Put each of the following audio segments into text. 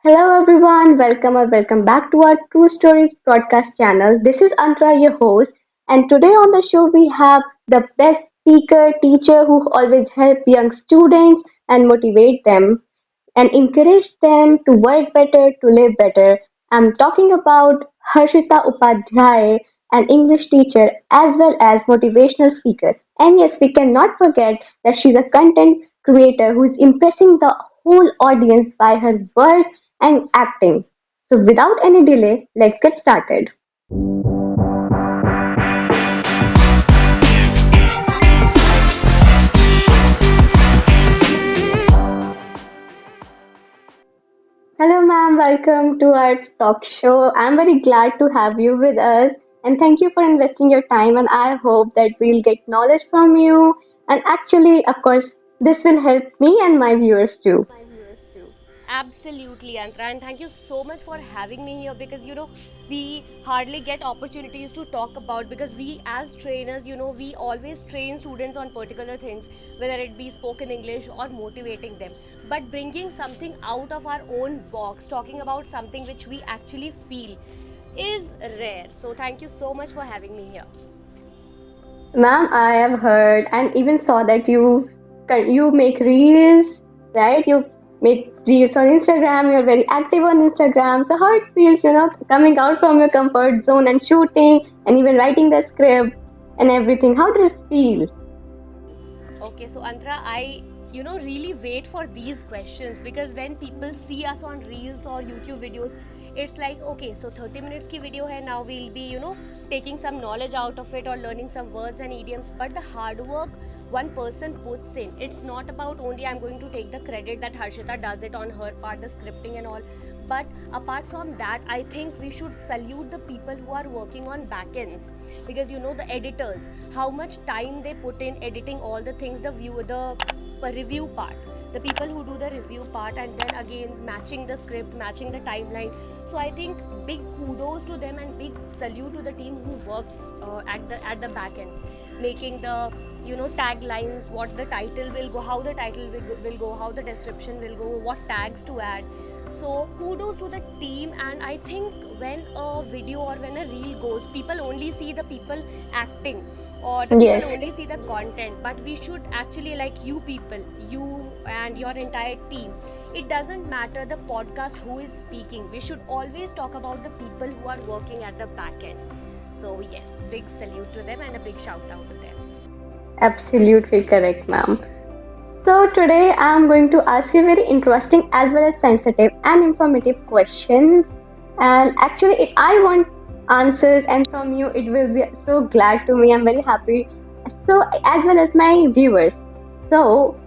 Hello everyone, welcome back to our True Stories broadcast channel. This is Antra, your host, and today on the show we have the best speaker, teacher who always help young students and motivate them and encourage them to work better, to live better. I'm talking about Harshita Upadhyay, an English teacher as well as motivational speaker. And yes, we cannot forget that she's a content creator who is impressing the whole audience by her work and acting. So without any delay, let's get started. Hello, ma'am. Welcome to our talk show. I'm very glad to have you with us. And thank you for investing your time. And I hope that we'll get knowledge from you. And actually, of course, this will help me and my viewers too. Absolutely, Antra, and thank you so much for having me here because we hardly get opportunities to talk about because we as trainers, we always train students on particular things, whether it be spoken English or motivating them. But bringing something out of our own box, talking about something which we actually feel, is rare. So, thank you so much for having me here. Ma'am, I have heard and even saw that you make reels, right? You make reels on Instagram. You're very active on Instagram. So how it feels, coming out from your comfort zone and shooting and even writing the script and everything. How does it feel? Okay, so Antra, I really wait for these questions because when people see us on reels or YouTube videos, it's like okay, so 30 minutes ki video hai, now we'll be taking some knowledge out of it or learning some words and idioms. But the hard work one person puts in, it's not about only I'm going to take the credit that Harshita does it on her part, the scripting and all. But apart from that, I think we should salute the people who are working on backends because the editors, how much time they put in editing all the things, the review part, the people who do the review part, and then again matching the script, matching the timeline. So I think big kudos to them and big salute to the team who works at the back end, making the taglines, what the title will go, how the title will go, how the description will go, what tags to add. So kudos to the team. And I think when a video or when a reel goes, people only see the people acting or the people Yes. only see the content, but we should actually, like, you people, you and your entire team, it doesn't matter the podcast who is speaking, we should always talk about the people who are working at the back end. So yes, big salute to them and a big shout out to them. Absolutely correct, ma'am. So today I'm going to ask you very interesting as well as sensitive and informative questions. And actually, if I want answers and from you, it will be so glad to me. I'm very happy. So as well as my viewers. So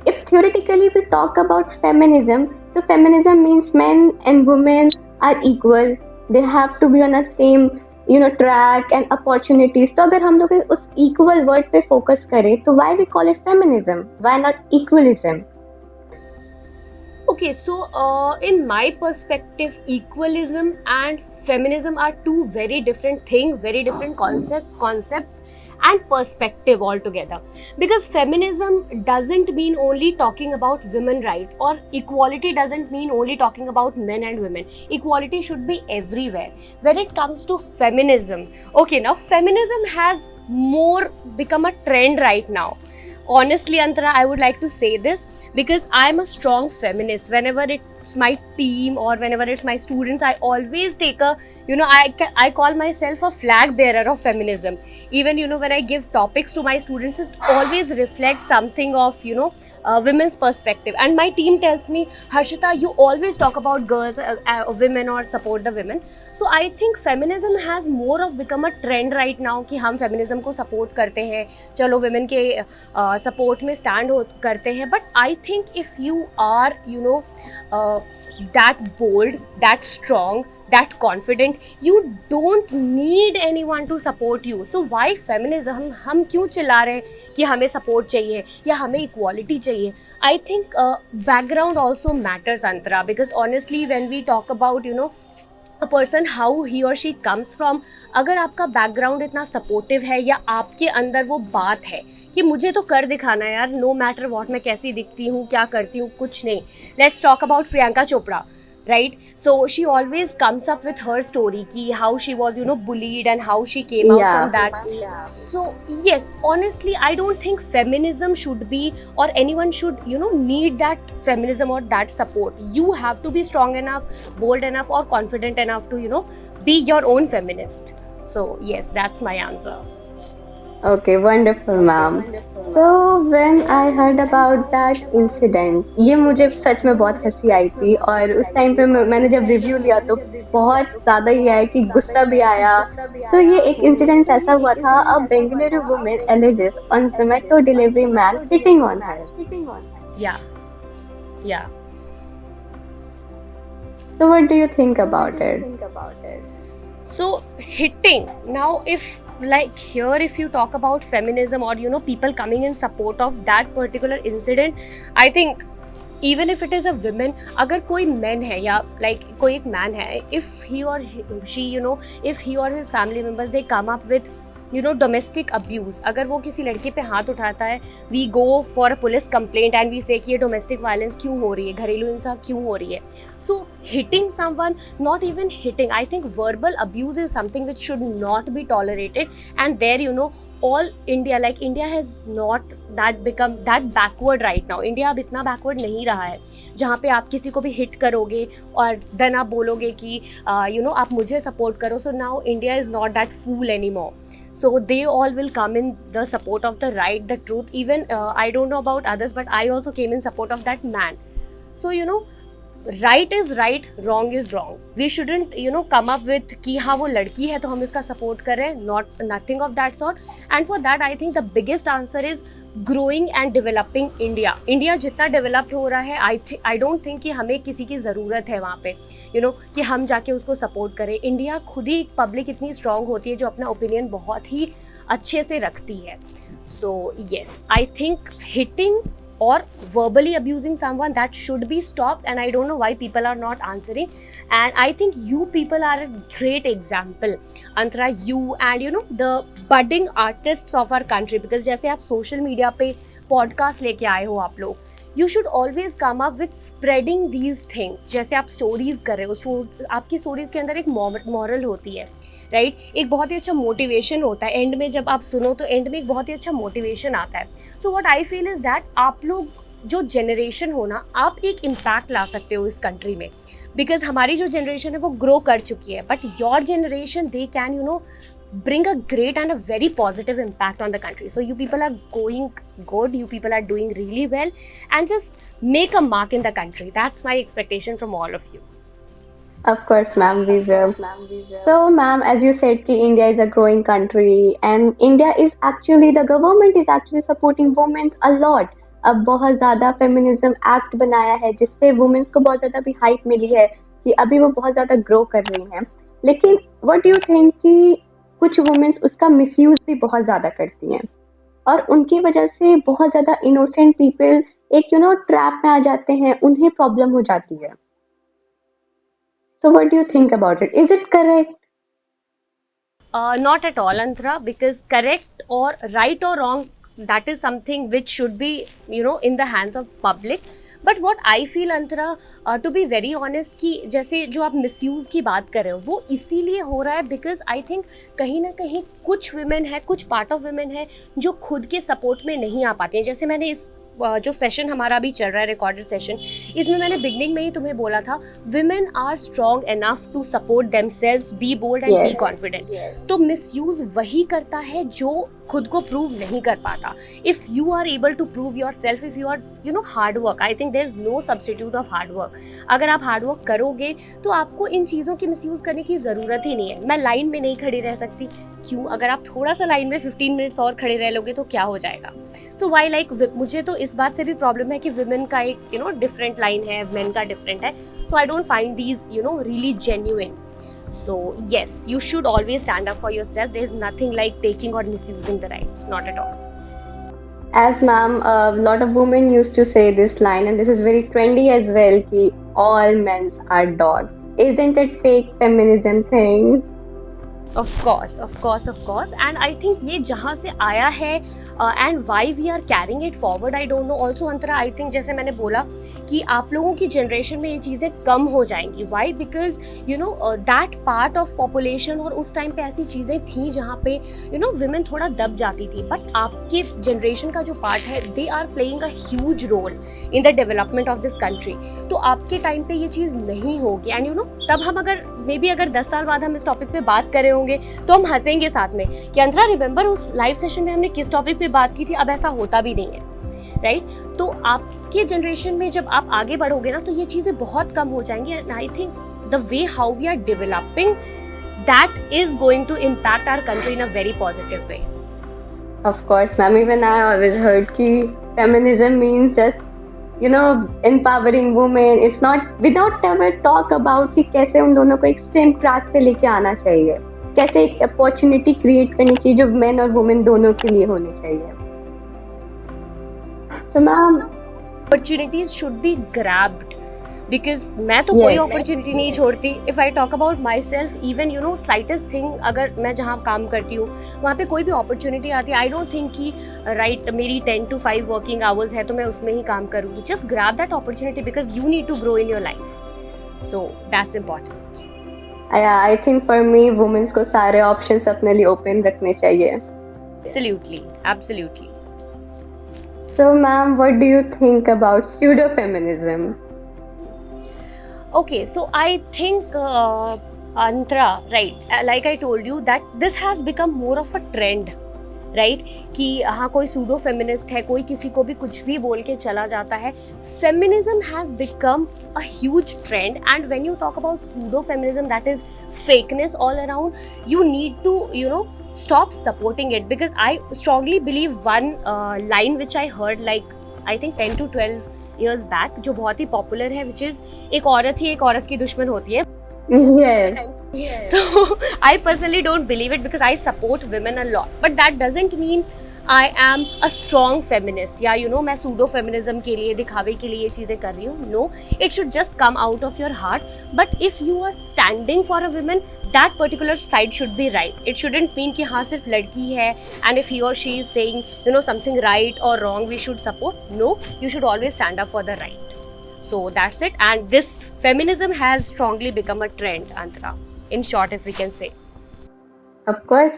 if theoretically we talk about feminism, so feminism means men and women are equal. They have to be on a same track and opportunities. तो अगर हम लोग उस equal word पे focus करें तो why we call it feminism? Why not equalism? Okay, so in my perspective, equalism and feminism are two very different things, very different concepts and perspective altogether. Because feminism doesn't mean only talking about women rights, or equality doesn't mean only talking about men and women. Equality should be everywhere. When it comes to feminism, okay, now feminism has more become a trend right now. Honestly, Antara, I would like to say this because I'm a strong feminist. Whenever it's my team or whenever it's my students, I always take a, I call myself a flag bearer of feminism. Even, when I give topics to my students, it always reflects something of, women's perspective. And my team tells me, Harshita, you always talk about girls, women, or support the women. So I think feminism has more of become a trend right now कि हम feminism को support करते हैं, चलो women के support में stand करते हैं. But I think if you are that bold, that strong, that confident, you don't need anyone to support you. So why feminism? हम क्यों चिल्ला रहे हैं कि हमें support चाहिए या हमें equality चाहिए? I think background also matters, Antara, because honestly when we talk about a person how he or she comes from, अगर आपका बैकग्राउंड इतना सपोर्टिव है या आपके अंदर वो बात है कि मुझे तो कर दिखाना है यार, नो मैटर वॉट, मैं कैसी दिखती हूँ, क्या करती हूँ, कुछ नहीं. Let's talk about Priyanka Chopra. right? So she always comes up with her story ki how she was, you know, bullied and how she came out from that. So yes, honestly, I don't think feminism should be, or anyone should, you know, need that feminism or that support. You have to be strong enough, bold enough or confident enough to, you know, be your own feminist. So yes, that's my answer. Okay, wonderful, ma'am. So when I heard about that incident, ये मुझे सच में बहुत हंसी आई थी, और उस time पे मैंने जब रिव्यू लिया तो बहुत ज़्यादा ये आया कि गुस्सा भी आया. तो ये एक इंसिडेंट ऐसा हुआ था, a Bengaluru woman alleges on Zomato delivery man hitting on her. Yeah, yeah. So what do you think about it? So hitting, now if like here, if you talk about feminism or, you know, people coming in support of that particular incident, I think even if it is a woman, अगर कोई man है या like कोई एक man है, if he or she, you know, if he or his family members they come up with, you know, domestic abuse, अगर वो किसी लड़की पे हाथ उठाता है, we go for a police complaint and we say कि ये domestic violence क्यों हो रही है, घरेलू हिंसा क्यों हो रही है. So hitting someone, not even hitting, I think verbal abuse is something which should not be tolerated. And there, you know, all India, like India has not that become that backward right now. India अब इतना backward नहीं रहा है जहाँ पे आप किसी को भी hit करोगे और then आप बोलोगे कि you know, आप मुझे support करो. So now India is not that fool anymore. So they all will come in the support of the right, the truth. Even I don't know about others, but I also came in support of that man. So, you know, right is right, wrong is wrong. We shouldn't, you know, come up with कि हाँ वो लड़की है तो हम इसका support करें. Nothing of that sort. And for that, I think the biggest answer is growing and developing India. India जितना developed हो रहा है, I don't think कि हमें किसी की ज़रूरत है वहाँ पे, you know, कि हम जाके उसको support करें. India खुद ही public इतनी strong होती है जो अपना opinion बहुत ही अच्छे से रखती है. So yes, I think hitting or verbally abusing someone, that should be stopped. And I don't know why people are not answering. And I think you people are a great example, Antara, you and, you know, the budding artists of our country. Because जैसे आप social media पे podcast लेके आए हो आप लोग, you should always come up with spreading these things. जैसे आप stories कर रहे हो, आपकी stories के अंदर एक moral होती है, राइट? एक बहुत ही अच्छा मोटिवेशन होता है. एंड में जब आप सुनो तो एंड में एक बहुत ही अच्छा मोटिवेशन आता है. So what I feel is that आप लोग जो जनरेशन हो ना, आप एक इम्पैक्ट ला सकते हो इस कंट्री में. बिकॉज हमारी जो जनरेशन है वो ग्रो कर चुकी है, but your generation they can, you know, bring a great and a very positive impact on the country. So you people are going good, you people are doing really well, and just make a mark in the country. That's my expectation from all of you. Of course, ma'am, we will. So, ma'am, as you said, कि India is a growing country, and India is actually, the government is actually supporting women a lot. अब बहुत ज़्यादा feminism act बनाया है जिससे women's को बहुत ज़्यादा भी हाइप मिली है कि अभी वो बहुत ज़्यादा ग्रो कर रही हैं. लेकिन व्हाट डू यू थिंक कि कुछ वुमेन्स उसका मिसयूज भी बहुत ज़्यादा करती हैं, और उनकी वजह से बहुत ज़्यादा इनोसेंट पीपल एक, यू नो, ट्रैप में आ जाते हैं, उन्हें प्रॉब्लम हो जाती है. So what do you think about it? Is it correct? Not at all, Antara, because correct or right or wrong, that is something which should be, you know, in the hands of public. But what I feel, Antara, to be very honest, कि जैसे जो आप misuse की बात कर रहे हो वो इसीलिए हो रहा है because I think कहीं ना कहीं कुछ women है, कुछ part of women है जो खुद के support में नहीं आ पाती हैं. जैसे मैंने इस जो सेशन हमारा अभी चल रहा है, रिकॉर्डेड सेशन, इसमें मैंने बिगनिंग में ही तुम्हें बोला था, women are strong enough to support themselves, be bold and be confident. तो मिसयूज वही करता है जो खुद को प्रूव नहीं कर पाता. If you are able to prove yourself, if you are, you know, hard work, I think there is no substitute of hard work. अगर आप हार्ड वर्क करोगे तो आपको इन चीज़ों की मिसयूज करने की ज़रूरत ही नहीं है. मैं लाइन में नहीं खड़ी रह सकती, क्यों? अगर आप थोड़ा सा लाइन में 15 मिनट्स और खड़े रह लोगे तो क्या हो जाएगा? सो वाई लाइक, मुझे तो इस बात से भी प्रॉब्लम है कि विमेन का एक, यू नो, डिफरेंट लाइन है, मेन का डिफरेंट है. So I don't find these, you know, really genuine. So yes, you should always stand up for yourself. There is nothing like taking or misusing the rights, not at all. As ma'am, a lot of women used to say this line, and this is very trendy as well, कि all men are dogs. Isn't it fake feminism thing? Of course, of course, of course. And I think ये जहाँ से आया है and why we are carrying it forward, I don't know. Also, Antara, I think जैसे मैंने बोला कि आप लोगों की जनरेशन में ये चीज़ें कम हो जाएंगी. Why? Because you know that part of population, और उस टाइम पे ऐसी चीज़ें थी जहाँ पे विमेन थोड़ा दब जाती थी. बट आपके जनरेशन का जो पार्ट है, they are playing a huge role in the development of this country. तो आपके टाइम पे ये चीज़ नहीं होगी. एंड तब हम अगर 10 साल बाद हम इस टॉपिक पे बात कर रहे होंगे तो हम हंसेंगे साथ में कि अंतरा, रिमेंबर उस लाइव सेशन में हमने किस टॉपिक पे बात की थी. अब ऐसा होता भी नहीं है, राइट? तो आपके जनरेशन में जब आप आगे बढ़ोगे ना, तो ये चीज़ें बहुत कम हो जाएंगी. And I think the way how we are developing, that is going to impact our country in a very positive way. Of course, ma'am. Even I always heard कि feminism means just empowering women. It's not, we don't ever talk about कि कैसे उन दोनों को एक same track पे लेके आना चाहिए, कैसे एक अपॉर्चुनिटी क्रिएट करनी चाहिए जो मेन और वुमेन दोनों के लिए होनी चाहिए. So ma'am, opportunities should be grabbed. Because मैं तो कोई अपॉर्चुनिटी नहीं छोड़ती. If I talk about my self, even slightest thing, अगर मैं जहाँ काम करती हूँ वहाँ पे कोई भी अपॉर्चुनिटी आती है, आई डोंट थिंक कि राइट मेरी 10 to 5 वर्किंग आवर्स है तो मैं उसमें ही काम करूँगी. Just grab that opportunity because you need to grow in your life. So that's important. I think for me womens को सारे ऑप्शंस अपने लिए ओपन रखने चाहिए. Absolutely, absolutely. So ma'am, what do you think about pseudo feminism? Okay, so I think Antara, right, like I told you that this has become more of a trend, right? कि हाँ, कोई pseudo feminist है, कोई किसी को भी कुछ भी बोल के चला जाता है. Feminism has become a huge trend, and when you talk about pseudo feminism, that is fakeness all around, you need to stop supporting it. Because I strongly believe one line which I heard like I think 10 to 12 years back, जो बहुत ही popular है, which is एक औरत ही एक औरत की दुश्मन होती है. Yes. So I personally don't believe it because I support women a lot, but that doesn't mean I am a strong feminist या मैं सूडो फेमिनिज्म के लिए, दिखावे के लिए ये चीज़ें कर रही हूँ. No, it should just come out of your heart. But if you are standing for a women, that particular side should be right. It shouldn't mean कि हाँ सिर्फ लड़की है एंड इफ ही और she is saying something right और wrong we should support. No, you should always stand up for the right. So that's it. And this feminism has strongly become a trend, Antara. In short, if we can say. Of course,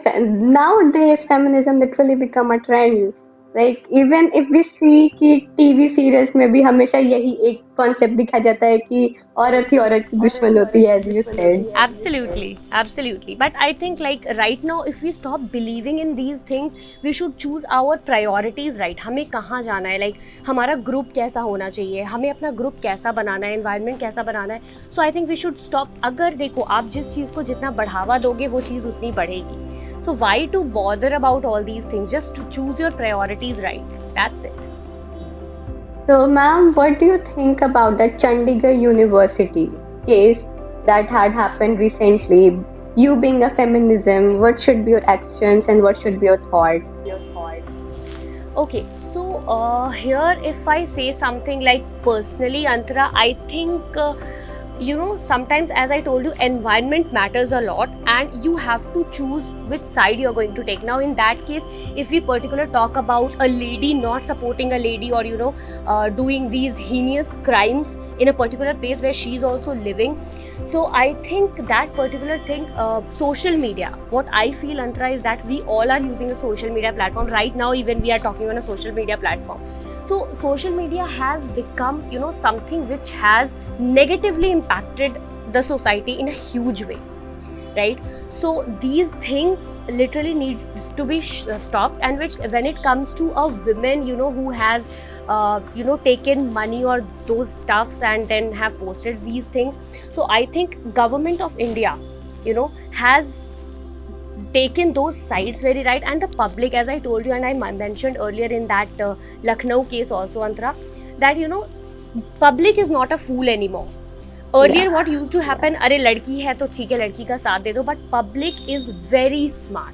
nowadays feminism literally become a trend. Like even if we see कि TV serials में भी हमेशा यही एक concept दिखाया जाता है कि औरत ही औरत की दुश्मन होती है, as you said. Absolutely, absolutely. But I think like right now, if we stop believing in these things, we should choose our priorities, right? हमें कहाँ जाना है, like हमारा group कैसा होना चाहिए, हमें अपना group कैसा बनाना है, environment कैसा बनाना है. So I think we should stop. अगर देखो आप जिस चीज़ को जितना बढ़ावा दोगे वो चीज़ उतनी बढ़ेगी. So why to bother about all these things? Just to choose your priorities right. That's it. So ma'am, what do you think about the Chandigarh University case that had happened recently? You being a feminism, what should be your actions and what should be your thoughts? Okay, so here if I say something like personally, Antara, I think sometimes, as I told you, environment matters a lot and you have to choose which side you're going to take. Now in that case, if we particularly talk about a lady not supporting a lady or doing these heinous crimes in a particular place where she is also living, so I think that particular thing, social media, what I feel, Antara, is that we all are using a social media platform right now. Even we are talking on a social media platform. So social media has become something which has negatively impacted the society in a huge way, right? So these things literally need to be stopped. And when it comes to a woman who has taken money or those stuffs and then have posted these things, so I think government of India has taken those sides very right, and the public, as I told you and I mentioned earlier in that Lucknow case also, Antara, that public is not a fool anymore. Earlier what used to happen, अरे लड़की है तो ठीक है लड़की का साथ दे दो, but public is very smart.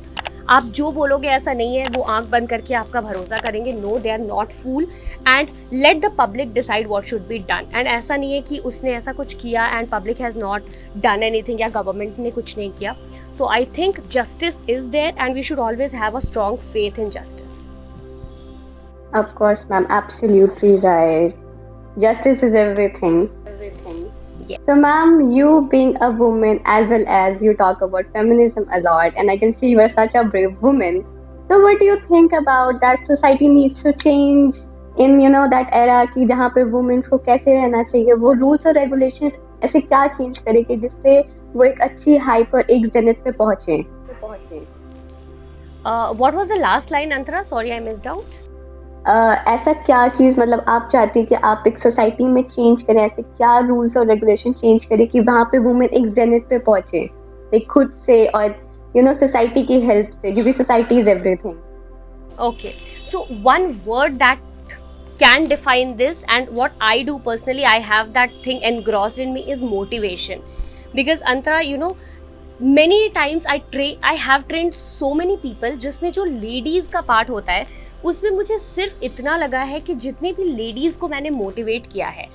आप जो बोलोगे ऐसा नहीं है, वो आंख बंद करके आपका भरोसा करेंगे. No, they are not fool and let the public decide what should be done. And ऐसा नहीं है कि उसने ऐसा कुछ किया and public has not done anything या गवर्नमेंट ने कुछ नहीं किया. So I think justice is there and we should always have a strong faith in justice. Of course, ma'am, absolutely right. justice is everything. Yeah. So, ma'am, you being a woman as well as you talk about feminism a lot, and I can see you are such a brave woman. So, what do you think about that society needs to change in that era कि जहाँ पे women को कैसे रहना चाहिए, वो rules और regulations ऐसे क्या change करे कि जिससे वो एक अच्छी हाइप और एक zenith पे पहुँचे? What was the last line, Antara? Sorry, I missed out. ऐसा क्या चीज मतलब आप चाहती कि आप एक सोसाइटी में चेंज करें, ऐसे क्या रूल्स और रेगुलेशन चेंज करें कि वहाँ पे वुमेन एक जेनिथ पे पहुंचे, लाइक खुद से और सोसाइटी की हेल्प से, क्योंकि society is everything. Okay, so one word that can define this, and what I do personally, I have that thing engrossed in me, is motivation. Because Antara, many times I have trained so many people जिसमें जो ladies का part होता है उसमें मुझे सिर्फ इतना लगा है कि जितने भी लेडीज को मैंने मोटिवेट किया है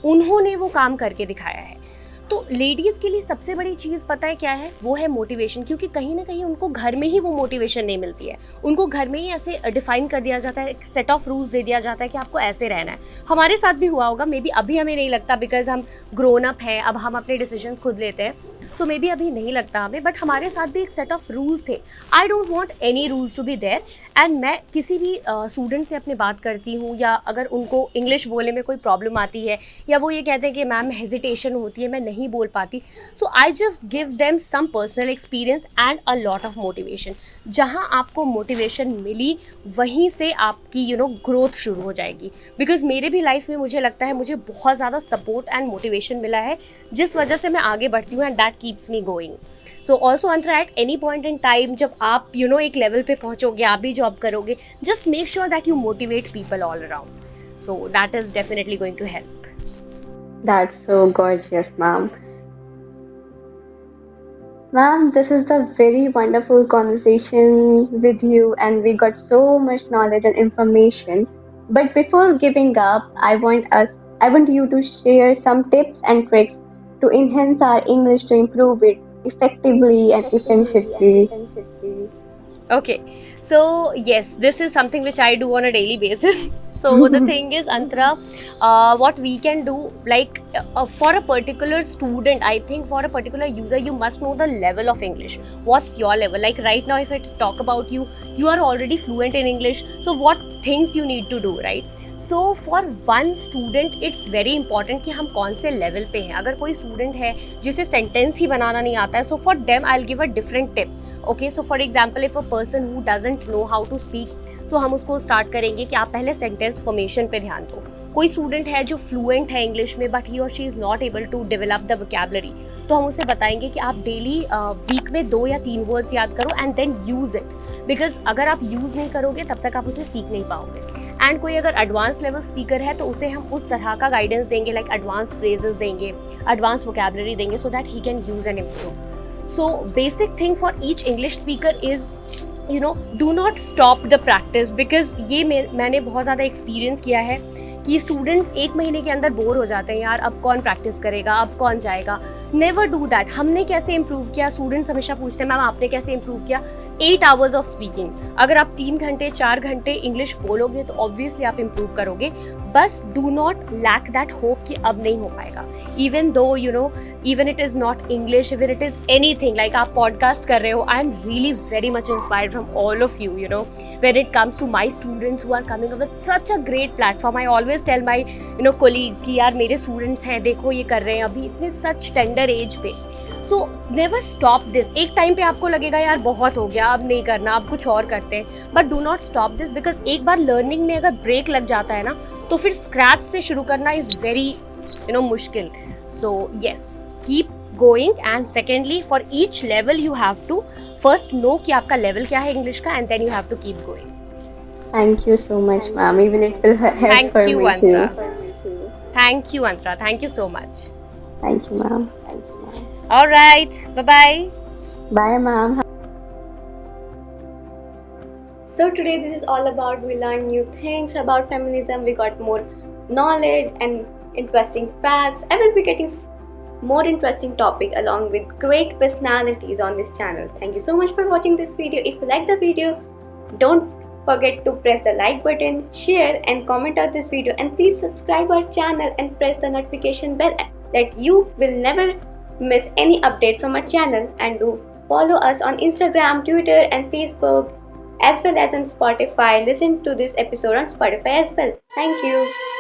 उन्होंने वो काम करके दिखाया है. तो लेडीज के लिए सबसे बड़ी चीज़ पता है क्या है? वो है मोटिवेशन. क्योंकि कहीं ना कहीं उनको घर में ही वो मोटिवेशन नहीं मिलती है. उनको घर में ही ऐसे डिफाइन कर दिया जाता है, एक सेट ऑफ रूल्स दे दिया जाता है कि आपको ऐसे रहना है. हमारे साथ भी हुआ होगा, मे बी अभी हमें नहीं लगता बिकॉज हम ग्रोन अप हैं, अब हम अपने डिसीजंस खुद लेते हैं, सो मे बी अभी नहीं लगता हमें, बट हमारे साथ भी एक सेट ऑफ रूल्स थे. I don't want any rules to be there. And मैं किसी भी स्टूडेंट से अपनी बात करती हूँ, या अगर उनको इंग्लिश बोलने में कोई प्रॉब्लम आती है, या वो ये कहते हैं कि मैम हेजिटेशन होती है, मैं नहीं बोल पाती, so I just give them some personal experience and a lot of motivation. जहाँ आपको मोटिवेशन मिली वहीं से आपकी ग्रोथ शुरू हो जाएगी. बिकॉज मेरे भी लाइफ में मुझे लगता है मुझे बहुत ज़्यादा सपोर्ट एंड मोटिवेशन मिला है, जिस वजह से मैं आगे बढ़ती हूँ, and that keeps me going. So also Antara, at any point in time जब आप एक लेवल पे पहुंचोगे, आप भी जॉब करोगे, just make sure that you motivate people all around. So that is definitely going to help. That's so gorgeous, ma'am. Ma'am, this is the very wonderful conversation with you, and we got so much knowledge and information. But before giving up, I want you to share some tips and tricks to enhance our English, to improve it effectively and efficiently. Okay, so yes, this is something which I do on a daily basis. So the thing is, Antara, what we can do, like for a particular student, I think for a particular user, you must know the level of English. What's your level? Like right now, if I talk about you, you are already fluent in English. So what things you need to do, right? So for one student, it's very important कि हम कौन से level पे हैं. अगर कोई student है जिसे सेंटेंस ही बनाना नहीं आता है, so for them I'll give a different tip. Okay, so for example, if a person who doesn't know how to speak, so हम उसको स्टार्ट करेंगे कि आप पहले सेंटेंस फॉर्मेशन पे ध्यान दो. कोई स्टूडेंट है जो फ्लुएंट है इंग्लिश में, बट ही और she is not able to develop the vocabulary, तो हम उसे बताएंगे कि आप डेली वीक में 2 या 3 वर्ड्स याद करो and then use it. Because अगर आप यूज़ नहीं करोगे तब तक आप उसे सीख नहीं पाओगे. एंड कोई अगर एडवांस लेवल स्पीकर है तो उसे हम उस तरह का गाइडेंस देंगे, लाइक एडवांस फ्रेजेस देंगे, एडवांस वोकैबुलरी देंगे, so that he can use and improve. So basic thing for each English speaker is do not stop the practice. because ये मैंने बहुत ज़्यादा एक्सपीरियंस किया है कि स्टूडेंट्स 1 महीने के अंदर बोर हो जाते हैं, यार अब कौन प्रैक्टिस करेगा, अब कौन जाएगा. Never do that. हमने कैसे इंप्रूव किया, स्टूडेंट्स हमेशा पूछते हैं मैम आपने कैसे इंप्रूव किया. 8 आवर्स ऑफ स्पीकिंग. अगर आप 3 घंटे 4 घंटे इंग्लिश बोलोगे तो ऑब्वियसली आप इंप्रूव करोगे. बस do not lack that hope कि अब नहीं हो पाएगा. Even though even it is not English, even it is anything, like आप podcast कर रहे हो, I am really very much inspired from all of you, when it comes to my students who are coming up with such a great platform. I always tell my colleagues कि यार मेरे students हैं, देखो ये कर रहे हैं अभी इतने such tender age पे. So never stop this. एक टाइम पे आपको लगेगा यार बहुत हो गया, अब नहीं करना, अब कुछ और करते हैं, but do not stop this, because एक बार learning में अगर break लग जाता है ना तो फिर scratch से शुरू करना is very मुश्किल. So yes, keep going. And secondly, for each level you have to first know कि आपका level क्या है English का, and then you have to keep going. Thank you so much, ma'am. Even it will help Thank for you, me Antara. too. Thank you, Antara. Thank you so much. Thank you, ma'am. All right. Bye-bye. Bye, ma'am. So today this is all about, we learned new things about feminism, we got more knowledge and interesting facts. I will be getting more interesting topic along with great personalities on this channel. Thank you so much for watching this video. If you like the video, don't forget to press the like button, share and comment on this video, and please subscribe our channel and press the notification bell that you will never miss any update from our channel. And do follow us on Instagram, Twitter and Facebook as well as on Spotify. Listen to this episode on Spotify as well. Thank you.